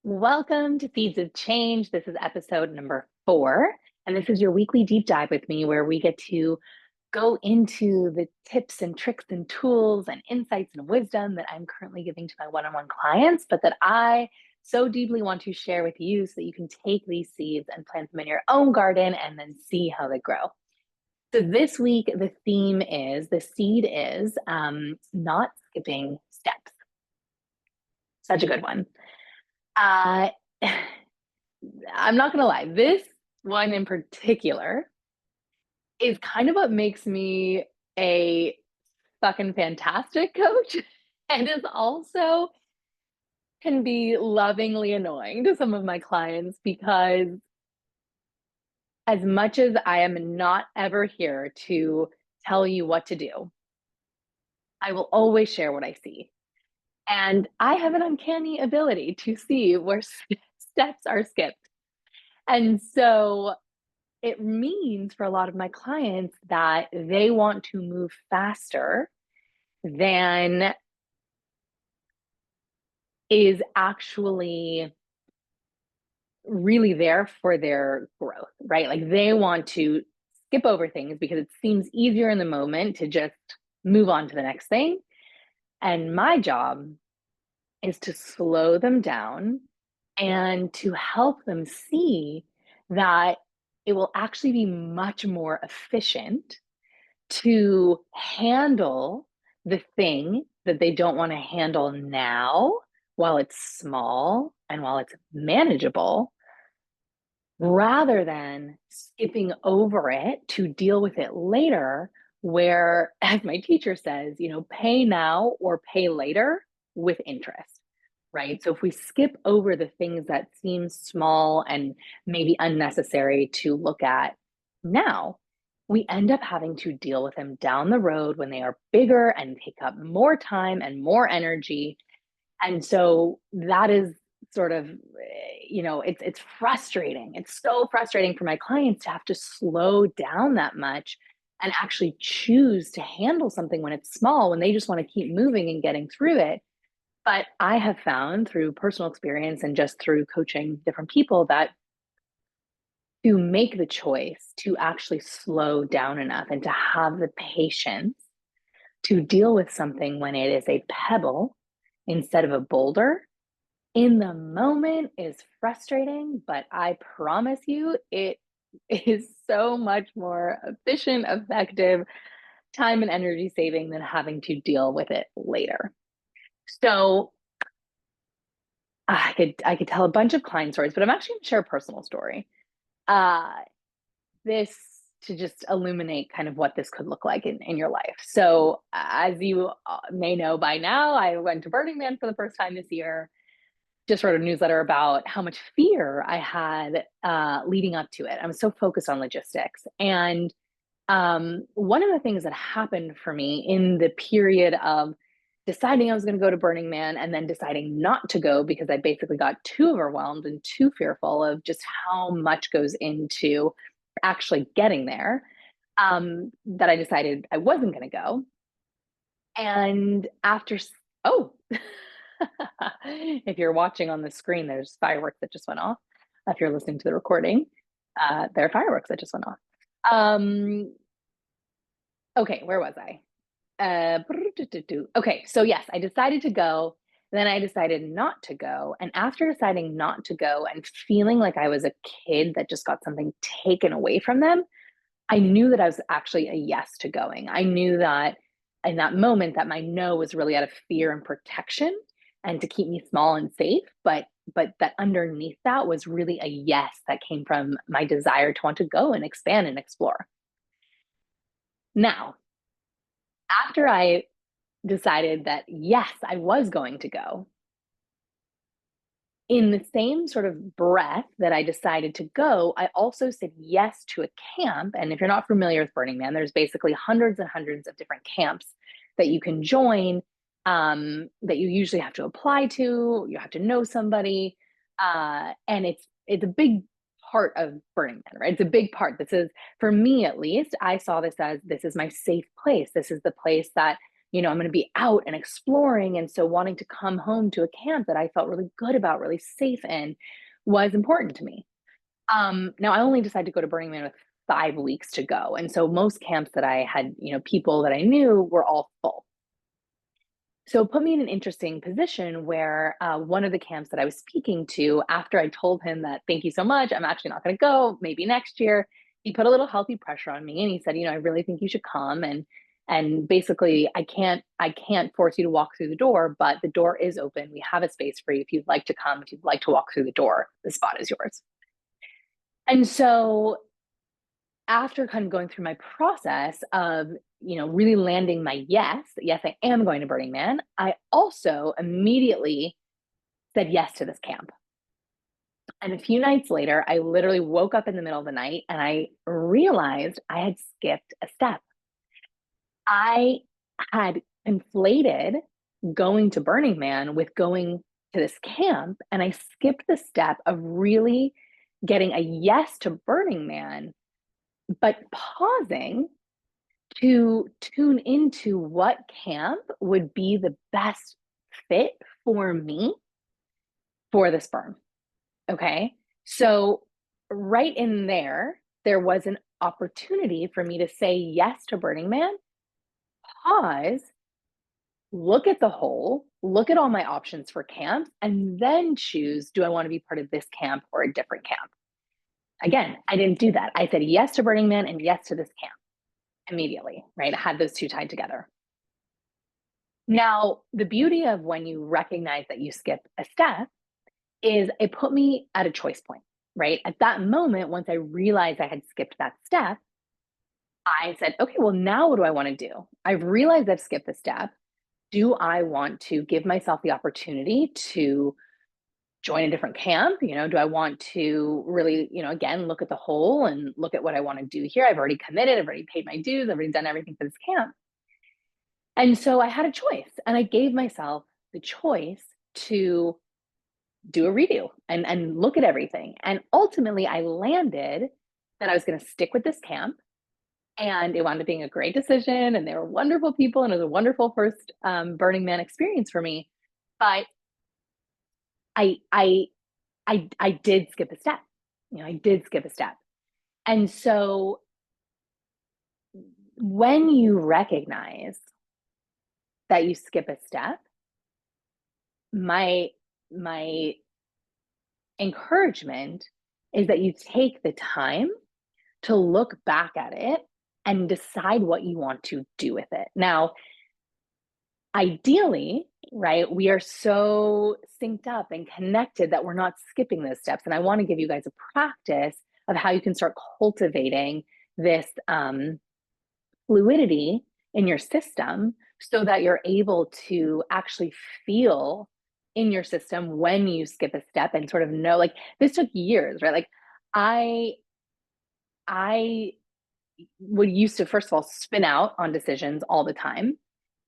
Welcome to Seeds of Change. This is episode number 4, and this is your weekly deep dive with me where we get to go into the tips and tricks and tools and insights and wisdom that I'm currently giving to my one-on-one clients, but that I so deeply want to share with you so that you can take these seeds and plant them in your own garden and then see how they grow. So this week, the seed is not skipping steps. Such a good one. Uh, I'm not gonna lie, this one in particular is kind of what makes me a fucking fantastic coach and is also can be lovingly annoying to some of my clients because as much as I am not ever here to tell you what to do, I will always share what I see. And I have an uncanny ability to see where steps are skipped. And so it means for a lot of my clients that they want to move faster than is actually really there for their growth, right? Like they want to skip over things because it seems easier in the moment to just move on to the next thing. And my job is to slow them down and to help them see that it will actually be much more efficient to handle the thing that they don't want to handle now while it's small and while it's manageable, rather than skipping over it to deal with it later. Where, as my teacher says, pay now or pay later with interest, right? So if we skip over the things that seem small and maybe unnecessary to look at now, we end up having to deal with them down the road when they are bigger and take up more time and more energy. And so that is sort of, it's frustrating. It's so frustrating for my clients to have to slow down that much and actually choose to handle something when it's small, when they just want to keep moving and getting through it. But I have found through personal experience and just through coaching different people that to make the choice to actually slow down enough and to have the patience to deal with something when it is a pebble instead of a boulder in the moment is frustrating, but I promise you it is so much more efficient, effective, time and energy saving than having to deal with it later. So I could tell a bunch of client stories, but I'm actually going to share a personal story. Uh, this to just illuminate kind of what this could look like in your life. So, as you may know by now, I went to Burning Man for the first time this year. Just wrote a newsletter about how much fear I had leading up to it. I was so focused on logistics. And one of the things that happened for me in the period of deciding I was going to go to Burning Man and then deciding not to go because I basically got too overwhelmed and too fearful of just how much goes into actually getting there, that I decided I wasn't going to go. And oh, if you're watching on the screen, there's fireworks that just went off. If you're listening to the recording, there are fireworks that just went off. Okay, where was I? Okay, so yes, I decided to go. Then I decided not to go. And after deciding not to go and feeling like I was a kid that just got something taken away from them, I knew that I was actually a yes to going. I knew that in that moment that my no was really out of fear and protection and to keep me small and safe, but that underneath that was really a yes that came from my desire to want to go and expand and explore. Now, after I decided that yes, I was going to go, in the same sort of breath that I decided to go, I also said yes to a camp. And if you're not familiar with Burning Man, there's basically hundreds and hundreds of different camps that you can join, that you usually have to apply to. You have to know somebody, and it's a big part of Burning Man, right? It's a big part. This is, for me at least, I saw this as this is my safe place. This is the place that I'm going to be out and exploring. And so wanting to come home to a camp that I felt really good about, really safe in, was important to me. Now I only decided to go to Burning Man with 5 weeks to go. And so most camps that I had, people that I knew were all full. So it put me in an interesting position where one of the camps that I was speaking to, after I told him that, thank you so much, I'm actually not going to go, maybe next year, he put a little healthy pressure on me and he said, I really think you should come, and basically I can't force you to walk through the door, but the door is open. We have a space for you if you'd like to come, if you'd like to walk through the door, the spot is yours. And so after kind of going through my process of, really landing my yes, I am going to Burning Man, I also immediately said yes to this camp. And a few nights later, I literally woke up in the middle of the night and I realized I had skipped a step. I had conflated going to Burning Man with going to this camp, and I skipped the step of really getting a yes to Burning Man, but pausing to tune into what camp would be the best fit for me for the sperm. Okay. So, right in there was an opportunity for me to say yes to Burning Man, pause, look at the whole, look at all my options for camps, and then choose, do I want to be part of this camp or a different camp? Again, I didn't do that. I said yes to Burning Man and yes to this camp immediately, right? I had those two tied together. Now, the beauty of when you recognize that you skip a step is it put me at a choice point, right? At that moment, once I realized I had skipped that step, I said, okay, well, now what do I want to do? I've realized I've skipped the step. Do I want to give myself the opportunity to join a different camp? Do I want to really, again, look at the whole and look at what I want to do here? I've already committed, I've already paid my dues, I've already done everything for this camp. And so I had a choice, and I gave myself the choice to do a redo and look at everything. And ultimately, I landed that I was going to stick with this camp, and it wound up being a great decision. And they were wonderful people, and it was a wonderful first Burning Man experience for me. But I, I, I did skip a step. I did skip a step, and so when you recognize that you skip a step, my encouragement is that you take the time to look back at it and decide what you want to do with it. Now, ideally, right, we are so synced up and connected that we're not skipping those steps. And I want to give you guys a practice of how you can start cultivating this fluidity in your system so that you're able to actually feel in your system when you skip a step and sort of know, like, this took years, right? Like I would used to, first of all, spin out on decisions all the time.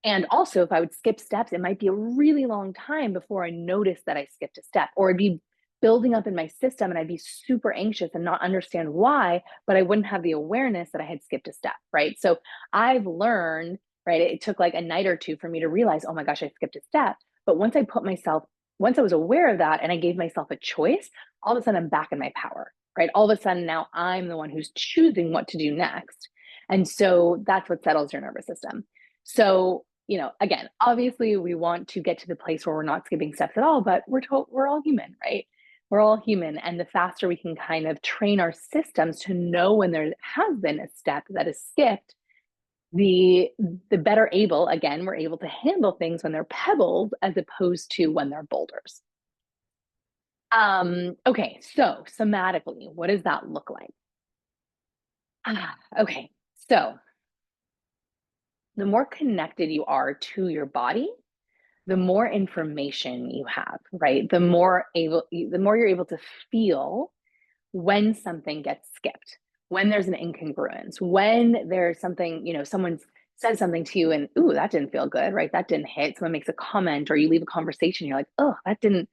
And also, if I would skip steps, it might be a really long time before I noticed that I skipped a step, or it'd be building up in my system and I'd be super anxious and not understand why, but I wouldn't have the awareness that I had skipped a step, right? So I've learned, right, it took like a night or two for me to realize, oh my gosh, I skipped a step. But once I was aware of that and I gave myself a choice, all of a sudden I'm back in my power, right? All of a sudden now I'm the one who's choosing what to do next. And so that's what settles your nervous system. So, again, obviously we want to get to the place where we're not skipping steps at all, but we're all human, right? We're all human. And the faster we can kind of train our systems to know when there has been a step that is skipped, the better we're able to handle things when they're pebbles as opposed to when they're boulders. Okay, so somatically, what does that look like? Okay, so the more connected you are to your body, the more information you have, right? The more you're able to feel when something gets skipped, when there's an incongruence, when there's something, someone says something to you and, ooh, that didn't feel good, right? That didn't hit. Someone makes a comment or you leave a conversation, you're like, oh, that did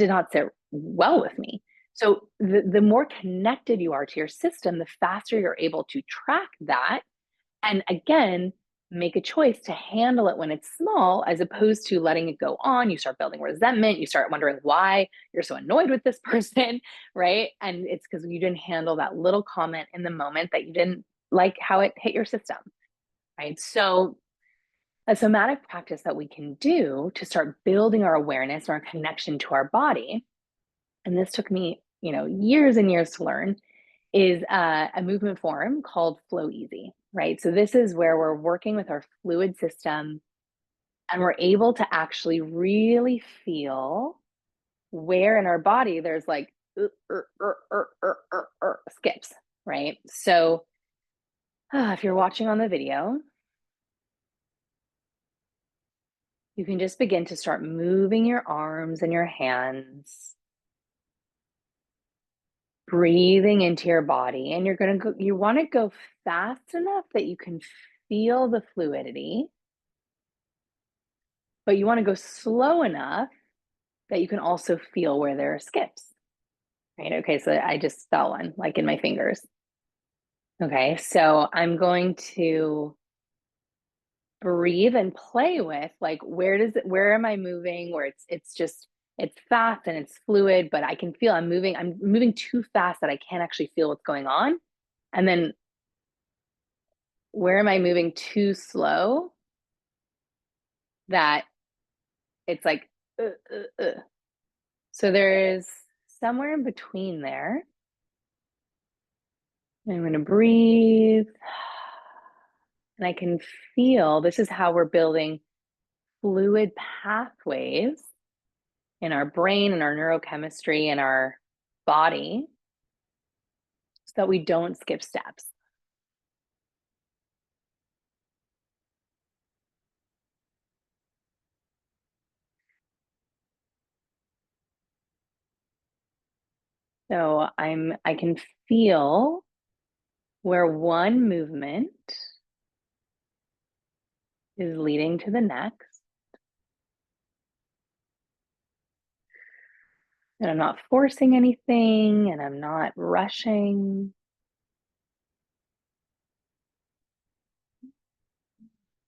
not sit well with me. So the more connected you are to your system, the faster you're able to track that. And again, make a choice to handle it when it's small, as opposed to letting it go on. You start building resentment. You start wondering why you're so annoyed with this person, right? And it's because you didn't handle that little comment in the moment that you didn't like how it hit your system, right? So, a somatic practice that we can do to start building our awareness and our connection to our body, and this took me, years and years to learn, is a movement form called Flow Easy, right? So this is where we're working with our fluid system and we're able to actually really feel where in our body there's like skips, right? So if you're watching on the video, you can just begin to start moving your arms and your hands, breathing into your body. And you want to go fast enough that you can feel the fluidity, but you want to go slow enough that you can also feel where there are skips, right? Okay, so I just felt one like in my fingers. Okay, so I'm going to breathe and play with like where am I moving where it's fast and it's fluid, but I can feel I'm moving too fast that I can't actually feel what's going on. And then where am I moving too slow that it's like so there's somewhere in between there. I'm going to breathe and I can feel this is how we're building fluid pathways in our brain and our neurochemistry and our body so that we don't skip steps. So I can feel where one movement is leading to the next. And I'm not forcing anything and I'm not rushing.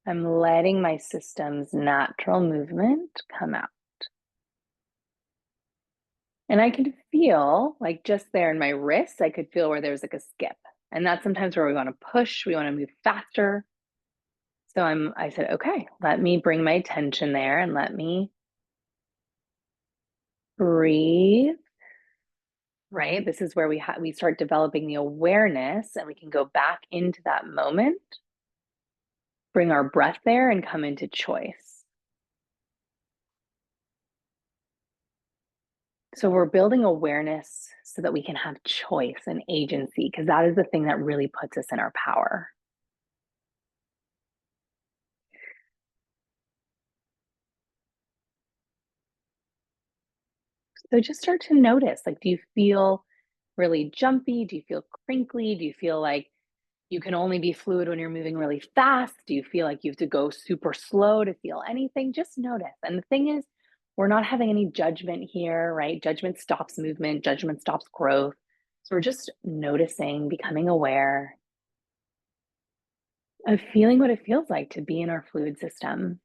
I'm letting my system's natural movement come out. And I can feel like just there in my wrist, I could feel where there's like a skip. And that's sometimes where we want to push, we want to move faster. So I said, okay, let me bring my attention there and let me breathe, right? This is where we start developing the awareness and we can go back into that moment, bring our breath there and come into choice. So we're building awareness so that we can have choice and agency, because that is the thing that really puts us in our power. So just start to notice, like, do you feel really jumpy? Do you feel crinkly? Do you feel like you can only be fluid when you're moving really fast? Do you feel like you have to go super slow to feel anything? Just notice. And the thing is, we're not having any judgment here, right? Judgment stops movement, judgment stops growth. So we're just noticing, becoming aware of feeling what it feels like to be in our fluid system.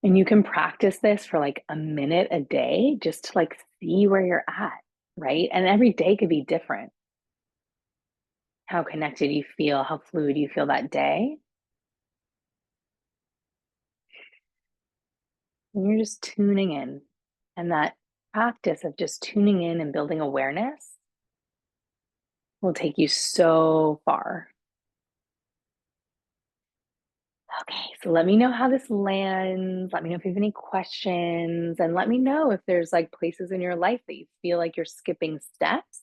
And you can practice this for like a minute a day just to like see where you're at, right? And every day could be different. How connected you feel, how fluid you feel that day. And you're just tuning in. And that practice of just tuning in and building awareness will take you so far. Okay, so let me know how this lands. Let me know if you have any questions, and let me know if there's like places in your life that you feel like you're skipping steps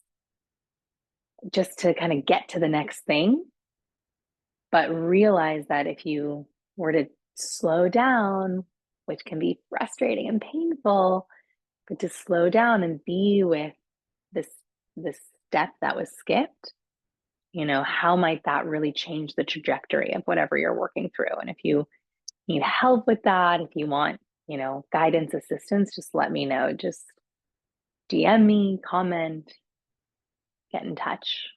just to kind of get to the next thing. But realize that if you were to slow down, which can be frustrating and painful, but to slow down and be with this this step that was skipped, how might that really change the trajectory of whatever you're working through? And if you need help with that, if you want, guidance, assistance, just let me know. Just DM me, comment, get in touch.